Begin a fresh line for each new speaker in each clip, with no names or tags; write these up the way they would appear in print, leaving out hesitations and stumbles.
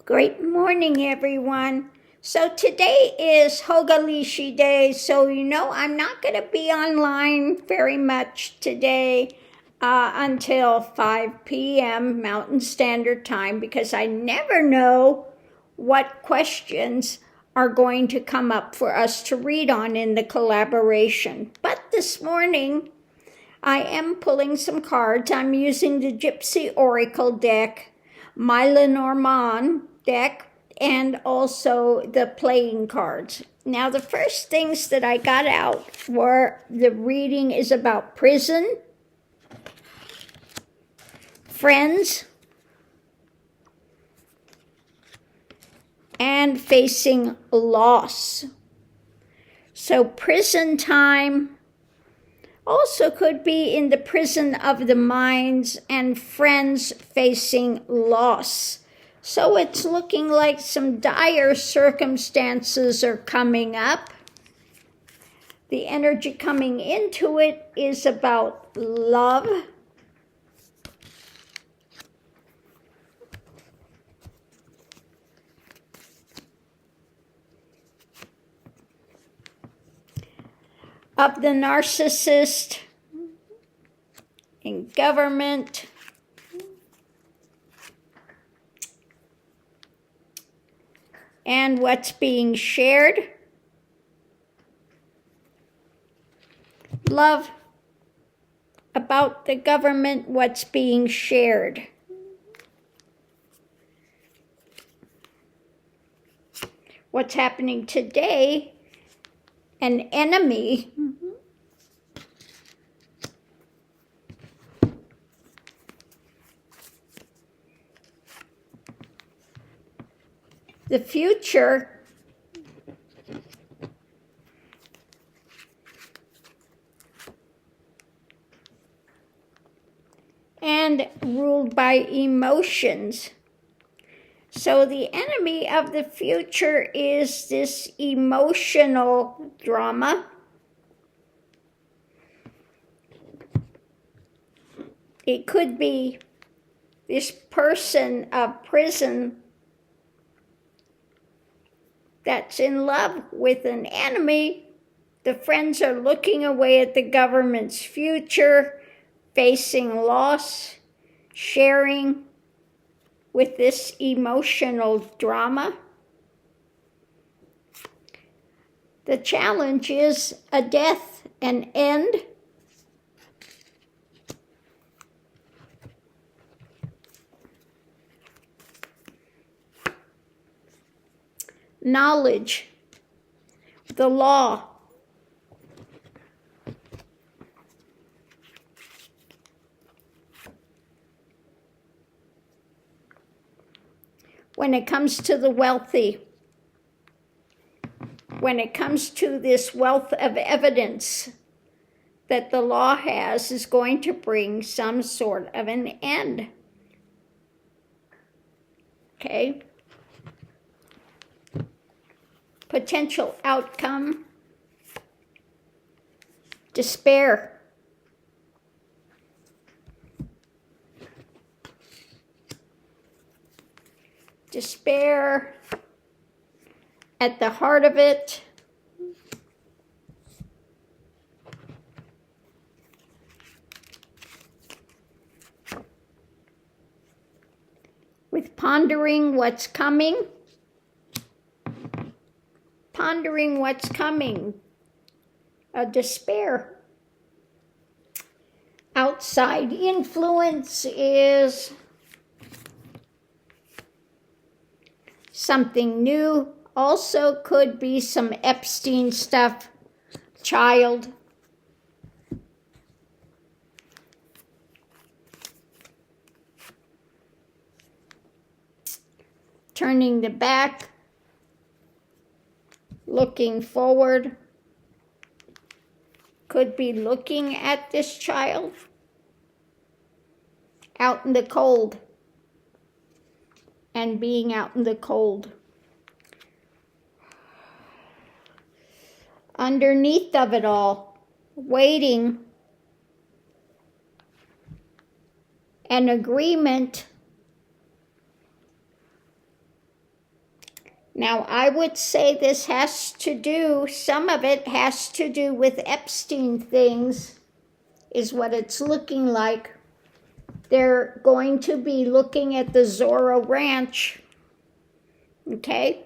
Great morning, everyone. So today is Hogalishi Day, so I'm not going to be online very much today until 5 p.m. Mountain Standard Time because I never know what questions are going to come up for us to read on in the collaboration. But this morning, I am pulling some cards. I'm using the Gypsy Oracle deck, my Lenormand deck, and also the playing cards. Now, the first things that I got out for the reading is about prison, friends, and facing loss. So prison time also could be in the prison of the minds, and friends facing loss. So it's looking like some dire circumstances are coming up. The energy coming into it is about love, of the narcissist in government, and what's being shared. Love about the government, what's being shared. What's happening today, an enemy. The future, and ruled by emotions. So the enemy of the future is this emotional drama. It could be this person of prison that's in love with an enemy. The friends are looking away at the government's future, facing loss, sharing with this emotional drama. The challenge is a death, an end. Knowledge, the law, when it comes to the wealthy, when it comes to this wealth of evidence that the law has, is going to bring some sort of an end. Okay? Potential outcome, despair. Despair at the heart of it. With pondering what's coming. Pondering what's coming, a despair. Outside influence is something new. Also could be some Epstein stuff, child. Turning the back. Looking forward, could be looking at this child out in the cold and being out in the cold. Underneath of it all, waiting, an agreement Now, I would say this has to do, some of it has to do with Epstein things, is what it's looking like. They're going to be looking at the Zorro Ranch. Okay?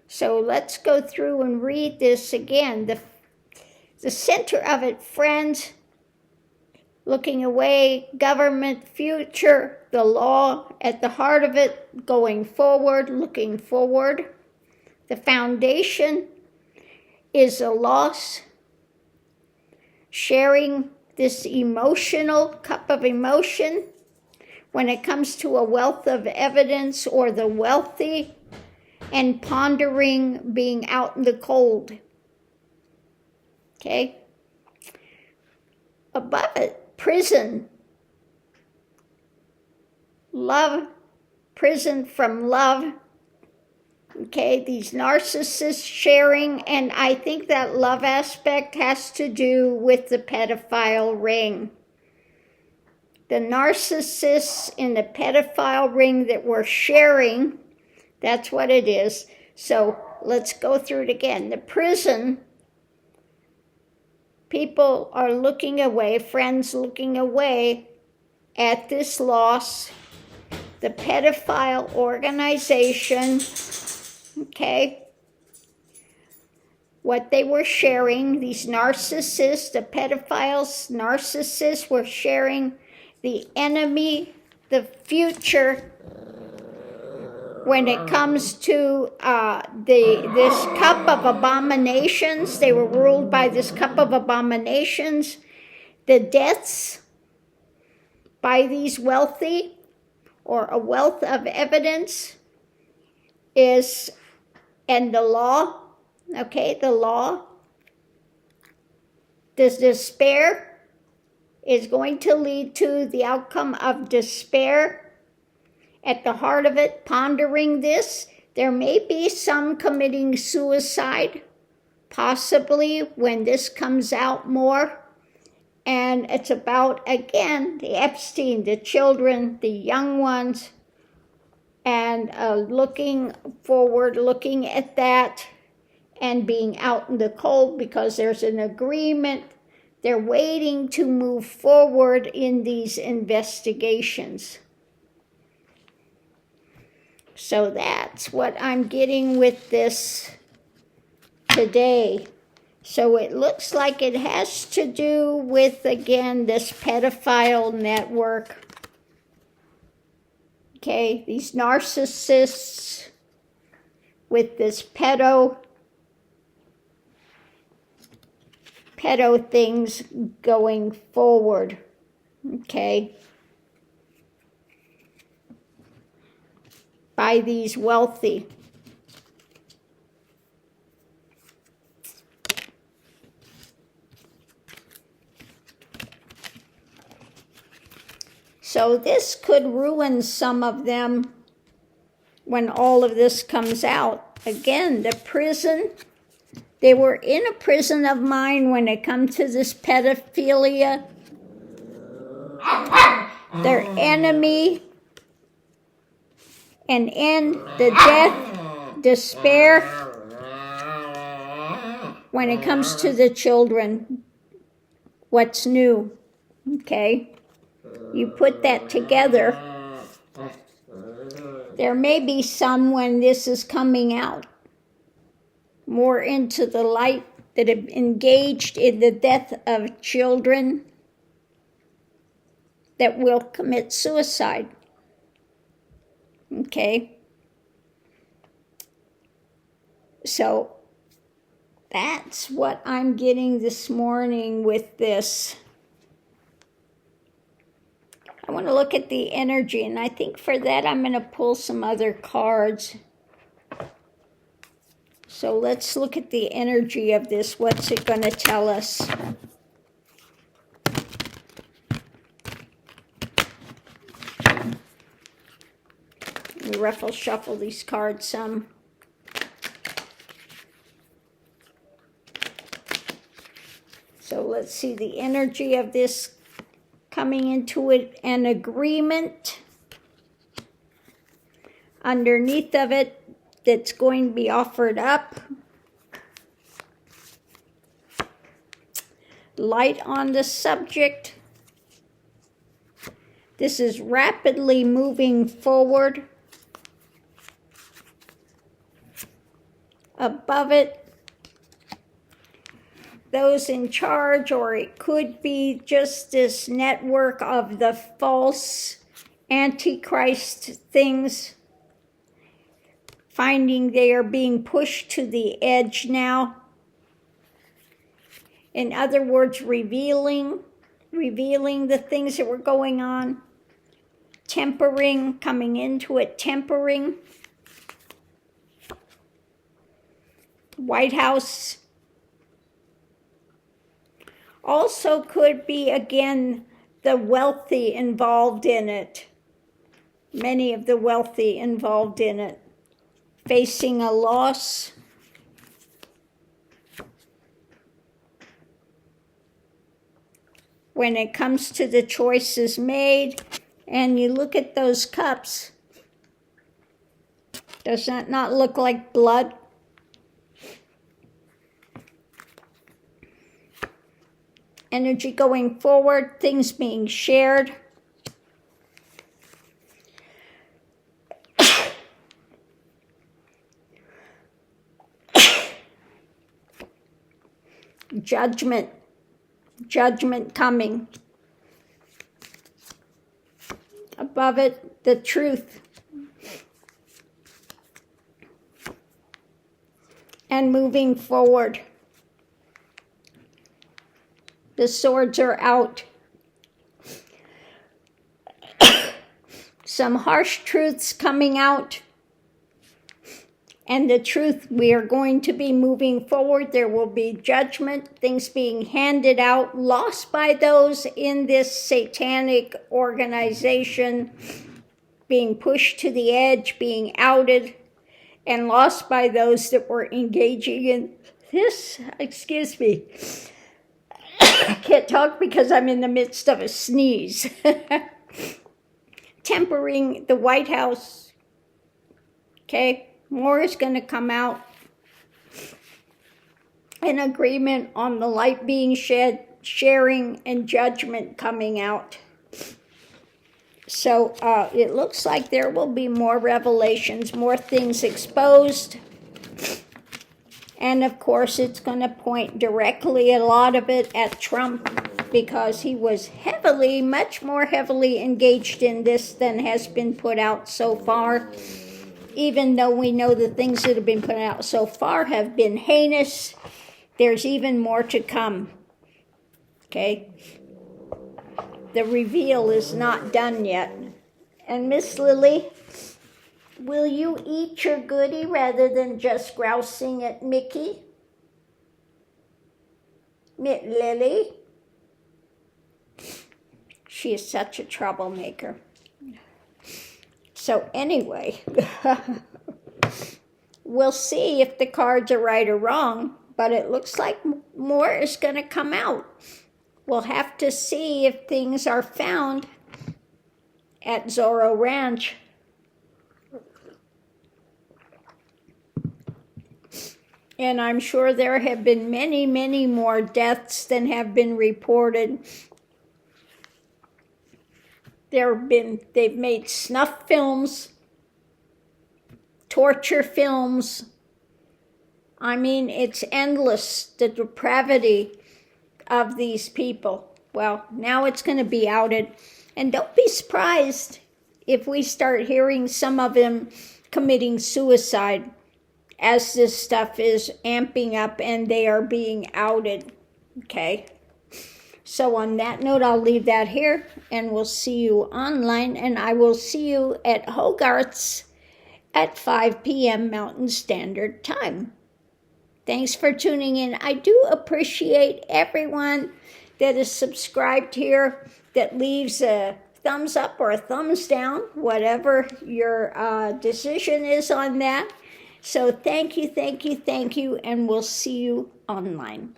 So let's go through and read this again. The center of it, friends, looking away, government, future, the law at the heart of it, going forward, looking forward. The foundation is a loss, sharing this emotional cup of emotion when it comes to a wealth of evidence or the wealthy, and pondering being out in the cold. Okay? Above it, prison. Love, prison from love. Okay, these narcissists sharing, and I think that love aspect has to do with the pedophile ring. The narcissists in the pedophile ring that we're sharing, that's what it is. So let's go through it again. The prison, people are looking away, friends looking away at this loss. The pedophile organization, okay, what they were sharing, these narcissists, the pedophiles, narcissists were sharing the enemy, the future, when it comes to this cup of abominations. They were ruled by this cup of abominations. The deaths by these wealthy, or a wealth of evidence, is, and the law, okay, the law, this despair is going to lead to the outcome of despair. At the heart of it, pondering this, there may be some committing suicide, possibly when this comes out more. And it's about, again, the Epstein, the children, the young ones, and looking forward, looking at that, and being out in the cold because there's an agreement. They're waiting to move forward in these investigations. So that's what I'm getting with this today. So it looks like it has to do with, again, this pedophile network. Okay, these narcissists with this pedo things going forward. Okay. By these wealthy. So this could ruin some of them when all of this comes out. Again, the prison, they were in a prison of mind when it comes to this pedophilia. Their enemy, and end the death, despair, when it comes to the children. What's new? Okay? You put that together. There may be some when this is coming out more into the light that have engaged in the death of children that will commit suicide. Okay? So that's what I'm getting this morning with this. I want to look at the energy, and I think for that I'm going to pull some other cards. So let's look at the energy of this. What's it going to tell us? Let me ruffle shuffle these cards some. So let's see the energy of this coming into it, an agreement. Underneath of it, that's going to be offered up. Light on the subject. This is rapidly moving forward. Above it, those in charge, or it could be just this network of the false Antichrist things, finding they are being pushed to the edge now. In other words, revealing the things that were going on, tempering, coming into it, tempering. White House. Also could be, again, the wealthy involved in it. Many of the wealthy involved in it. Facing a loss. When it comes to the choices made, and you look at those cups, does that not look like blood? Energy going forward, things being shared. Judgment coming. Above it, the truth. And moving forward. The swords are out. Some harsh truths coming out. And the truth, we are going to be moving forward. There will be judgment, things being handed out, lost by those in this satanic organization, being pushed to the edge, being outed, and lost by those that were engaging in this. Excuse me. I can't talk because I'm in the midst of a sneeze. Tempering the White House. Okay, more is going to come out. An agreement on the light being shed, sharing, and judgment coming out. So it looks like there will be more revelations, more things exposed. And of course, it's going to point directly, a lot of it, at Trump, because he was much more heavily engaged in this than has been put out so far. Even though we know the things that have been put out so far have been heinous, there's even more to come. Okay? The reveal is not done yet. And Miss Lily, will you eat your goodie rather than just grousing at Mickey? Miss Lily? She is such a troublemaker. So anyway, we'll see if the cards are right or wrong, but it looks like more is going to come out. We'll have to see if things are found at Zorro Ranch. And I'm sure there have been many, many more deaths than have been reported. They've made snuff films, torture films. I mean, it's endless, the depravity of these people. Well, now it's going to be outed. And don't be surprised if we start hearing some of them committing suicide as this stuff is amping up and they are being outed. Okay? So on that note, I'll leave that here, and we'll see you online, and I will see you at Hogarth's at 5 p.m. Mountain Standard Time. Thanks for tuning in. I do appreciate everyone that is subscribed here, that leaves a thumbs up or a thumbs down, whatever your decision is on that. So thank you, and we'll see you online.